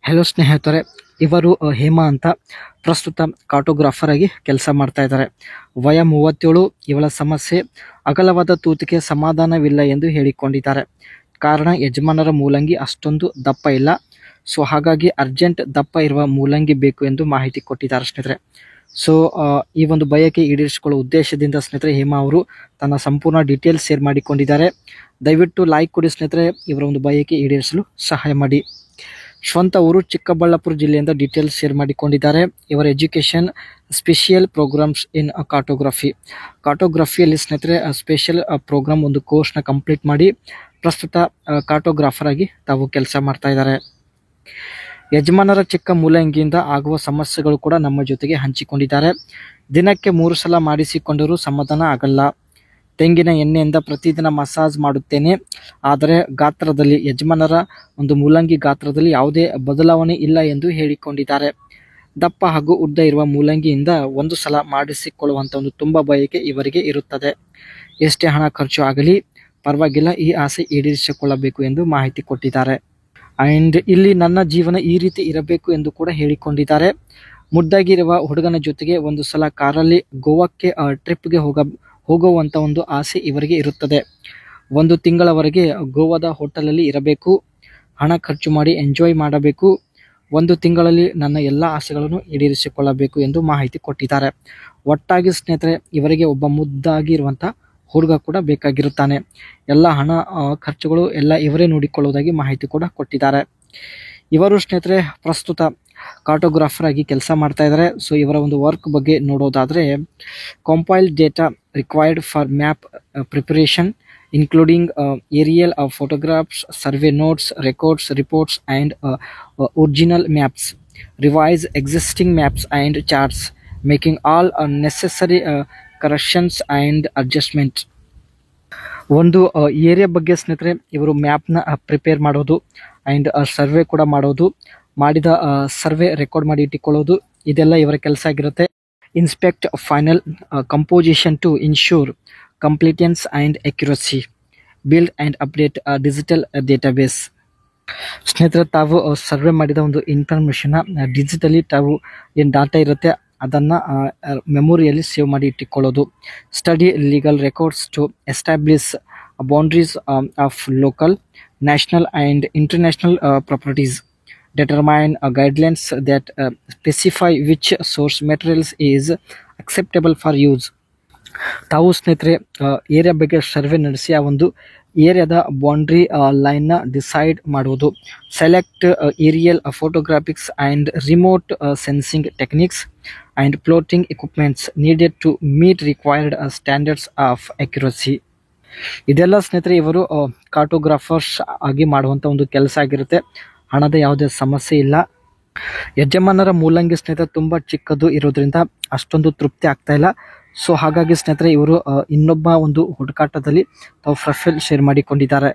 Hello ಸ್ನೇಹಿತರೆ, ಇವರು ಹೇಮಾ ಅಂತ ಪ್ರಸ್ತುತ ಕಾರ್ಟೋಗ್ರಾಫರ್ ಆಗಿ ಕೆಲಸ ಮಾಡ್ತಾ ಇದ್ದಾರೆ. ವಯ 37. ಇವಳ ಸಮಸ್ಯೆ ಅಗಲವಾದ ತೂತಿಗೆ ಸಮಾಧಾನವಿಲ್ಲ ಎಂದು ಹೇಳಿಕೊಂಡಿದ್ದಾರೆ. ಕಾರಣ ಯಜಮಾನರ ಮೂಲಂಗಿ ಅಷ್ಟೊಂದು ದಪ್ಪ ಇಲ್ಲ. ಸೊ ಹಾಗಾಗಿ ಅರ್ಜೆಂಟ್ ದಪ್ಪ ಇರುವ ಮೂಲಂಗಿ ಬೇಕು ಎಂದು ಮಾಹಿತಿ ಕೊಟ್ಟಿದ್ದಾರೆ ಸ್ನೇಹಿತರೆ. ಸೊ ಈ ಒಂದು ಬಯಕೆ ಈಡೇರಿಸಿಕೊಳ್ಳುವ ಉದ್ದೇಶದಿಂದ ಸ್ನೇಹಿತರೆ ಹೇಮಾ ಅವರು ತನ್ನ ಸಂಪೂರ್ಣ ಡೀಟೇಲ್ಸ್ ಶೇರ್ ಮಾಡಿಕೊಂಡಿದ್ದಾರೆ. ದಯವಿಟ್ಟು ಲೈಕ್ ಕೊಡಿ ಸ್ನೇಹಿತರೆ, ಇವರ ಒಂದು ಬಯಕೆ ಈಡೇರಿಸಲು ಸಹಾಯ ಮಾಡಿ. ಸ್ವಂತ ಊರು ಚಿಕ್ಕಬಳ್ಳಾಪುರ ಜಿಲ್ಲೆಯಿಂದ ಡೀಟೇಲ್ಸ್ ಶೇರ್ ಮಾಡಿಕೊಂಡಿದ್ದಾರೆ. ಇವರ ಎಜುಕೇಶನ್ ಸ್ಪೆಷಿಯಲ್ ಪ್ರೋಗ್ರಾಮ್ಸ್ ಇನ್ ಕಾರ್ಟೋಗ್ರಫಿಯಲ್ಲಿ ಸ್ನೇಹಿತರೆ ಸ್ಪೆಷಲ್ ಪ್ರೋಗ್ರಾಮ್ ಒಂದು ಕೋರ್ಸ್ನ ಕಂಪ್ಲೀಟ್ ಮಾಡಿ ಪ್ರಸ್ತುತ ಕಾರ್ಟೋಗ್ರಾಫರ್ ಆಗಿ ತಾವು ಕೆಲಸ ಮಾಡ್ತಾ ಇದ್ದಾರೆ. ಯಜಮಾನರ ಚಿಕ್ಕ ಮೂಲಂಗಿಯಿಂದ ಆಗುವ ಸಮಸ್ಯೆಗಳು ಕೂಡ ನಮ್ಮ ಜೊತೆಗೆ ಹಂಚಿಕೊಂಡಿದ್ದಾರೆ. ದಿನಕ್ಕೆ 3 ಸಲ ಮಾಡಿಸಿಕೊಂಡರೂ ಸಮಾಧಾನ ಆಗಲ್ಲ. ತೆಂಗಿನ ಎಣ್ಣೆಯಿಂದ ಪ್ರತಿದಿನ ಮಸಾಜ್ ಮಾಡುತ್ತೇನೆ. ಆದರೆ ಗಾತ್ರದಲ್ಲಿ ಯಜಮಾನರ ಒಂದು ಮೂಲಂಗಿ ಗಾತ್ರದಲ್ಲಿ ಯಾವುದೇ ಬದಲಾವಣೆ ಇಲ್ಲ ಎಂದು ಹೇಳಿಕೊಂಡಿದ್ದಾರೆ. ದಪ್ಪ ಹಾಗೂ ಉದ್ದ ಇರುವ ಮೂಲಂಗಿಯಿಂದ ಒಂದು ಸಲ ಮಾಡಿಸಿಕೊಳ್ಳುವಂಥ ಒಂದು ತುಂಬ ಬಯಕೆ ಇವರಿಗೆ ಇರುತ್ತದೆ. ಎಷ್ಟೇ ಹಣ ಖರ್ಚು ಆಗಲಿ ಪರವಾಗಿಲ್ಲ, ಈ ಆಸೆ ಈಡೇರಿಸಿಕೊಳ್ಳಬೇಕು ಎಂದು ಮಾಹಿತಿ ಕೊಟ್ಟಿದ್ದಾರೆ. ಆ್ಯಂಡ್ ಇಲ್ಲಿ ನನ್ನ ಜೀವನ ಈ ರೀತಿ ಇರಬೇಕು ಎಂದು ಕೂಡ ಹೇಳಿಕೊಂಡಿದ್ದಾರೆ. ಮುದ್ದಾಗಿರುವ ಹುಡುಗನ ಜೊತೆಗೆ ಒಂದು ಸಲ ಕಾರಲ್ಲಿ ಗೋವಾಕ್ಕೆ ಟ್ರಿಪ್ಗೆ ಹೋಗುವಂಥ ಒಂದು ಆಸೆ ಇವರಿಗೆ ಇರುತ್ತದೆ. 1 ತಿಂಗಳವರೆಗೆ ಗೋವಾದ ಹೋಟೆಲಲ್ಲಿ ಇರಬೇಕು. ಹಣ ಖರ್ಚು ಮಾಡಿ ಎಂಜಾಯ್ ಮಾಡಬೇಕು. 1 ತಿಂಗಳಲ್ಲಿ ನನ್ನ ಎಲ್ಲ ಆಸೆಗಳನ್ನು ಈಡೇರಿಸಿಕೊಳ್ಳಬೇಕು ಎಂದು ಮಾಹಿತಿ ಕೊಟ್ಟಿದ್ದಾರೆ. ಒಟ್ಟಾಗಿ ಸ್ನೇಹಿತರೆ ಇವರಿಗೆ ಒಬ್ಬ ಮುದ್ದಾಗಿರುವಂಥ ಹುಡುಗ ಕೂಡ ಬೇಕಾಗಿರುತ್ತಾನೆ. ಎಲ್ಲ ಹಣ ಖರ್ಚುಗಳು ಎಲ್ಲ ಇವರೇ ನೋಡಿಕೊಳ್ಳುವುದಾಗಿ ಮಾಹಿತಿ ಕೂಡ ಕೊಟ್ಟಿದ್ದಾರೆ. ಇವರು ಸ್ನೇಹಿತರೆ ಪ್ರಸ್ತುತ ಕಾರ್ಟೋಗ್ರಾಫರ್ ಆಗಿ ಕೆಲಸ ಮಾಡ್ತಾ ಇದ್ದಾರೆ. ಸೊ ಇವರ ಒಂದು ವರ್ಕ್ ಬಗ್ಗೆ ನೋಡೋದಾದರೆ, compile data required for map preparation including aerial photographs, survey notes, records, reports and original maps, revise existing maps and charts, making all necessary corrections and adjustments. ಒಂದು ಏರಿಯಾ ಬಗ್ಗೆ ಸ್ನೇಹಿತರೆ ಇವರು ಮ್ಯಾಪ್ನ ಪ್ರಿಪೇರ್ ಮಾಡೋದು and survey ಕೂಡ ಮಾಡೋದು, ಮಾಡಿದ survey record ಮಾಡಿ ಇಟ್ಟುಕೊಳ್ಳೋದು, ಇದೆಲ್ಲ ಇವರ ಕೆಲಸ ಆಗಿರುತ್ತೆ. Inspect final composition to ensure completeness and accuracy, build and update digital database. ಸ್ನೇಹಿತರೆ ತಾವು ಸರ್ವೆ ಮಾಡಿದ ಒಂದು ಇನ್ಫಾರ್ಮೇಷನ್ನ ಡಿಜಿಟಲಿ ತಾವು ಏನು ಡಾಟಾ ಇರುತ್ತೆ ಅದನ್ನು ಮೆಮೊರಿಯಲ್ಲಿ ಸೇವ್ ಮಾಡಿ ಇಟ್ಟುಕೊಳ್ಳೋದು. Study legal records to establish boundaries of local, national and international properties, determine guidelines that specify which source materials is acceptable for use. ತಾವು ಸ್ನೇಹಿತರೆ ಏರಿಯಾ ಬಗ್ಗೆ ಸರ್ವೆ ನಡೆಸಿ ಆ ಒಂದು ಏರಿಯಾದ ಬೌಂಡ್ರಿ ಲೈನ್ನ ಡಿಸೈಡ್ ಮಾಡುವುದು. Select aerial photographics and remote sensing techniques and plotting equipments needed to meet required standards of accuracy. ಇದೆಲ್ಲ ಸ್ನೇಹಿತರೆ ಇವರು ಕಾರ್ಟೋಗ್ರಾಫರ್ಸ್ ಆಗಿ ಮಾಡುವಂಥ ಒಂದು ಕೆಲಸ ಆಗಿರುತ್ತೆ. ಹಣದ ಯಾವುದೇ ಸಮಸ್ಯೆ ಇಲ್ಲ. ಯಜಮಾನರ ಮೂಲಂಗಿ ಸ್ನೇಹಿತರೆ ತುಂಬ ಚಿಕ್ಕದು ಇರೋದ್ರಿಂದ ಅಷ್ಟೊಂದು ತೃಪ್ತಿ ಆಗ್ತಾ ಇಲ್ಲ. ಸೊ ಹಾಗಾಗಿ ಸ್ನೇಹಿತರೆ ಇವರು ಇನ್ನೊಬ್ಬ ಒಂದು ಹುಡುಕಾಟದಲ್ಲಿ ತಾವು ಪ್ರೊಫೈಲ್ ಶೇರ್ ಮಾಡಿಕೊಂಡಿದ್ದಾರೆ.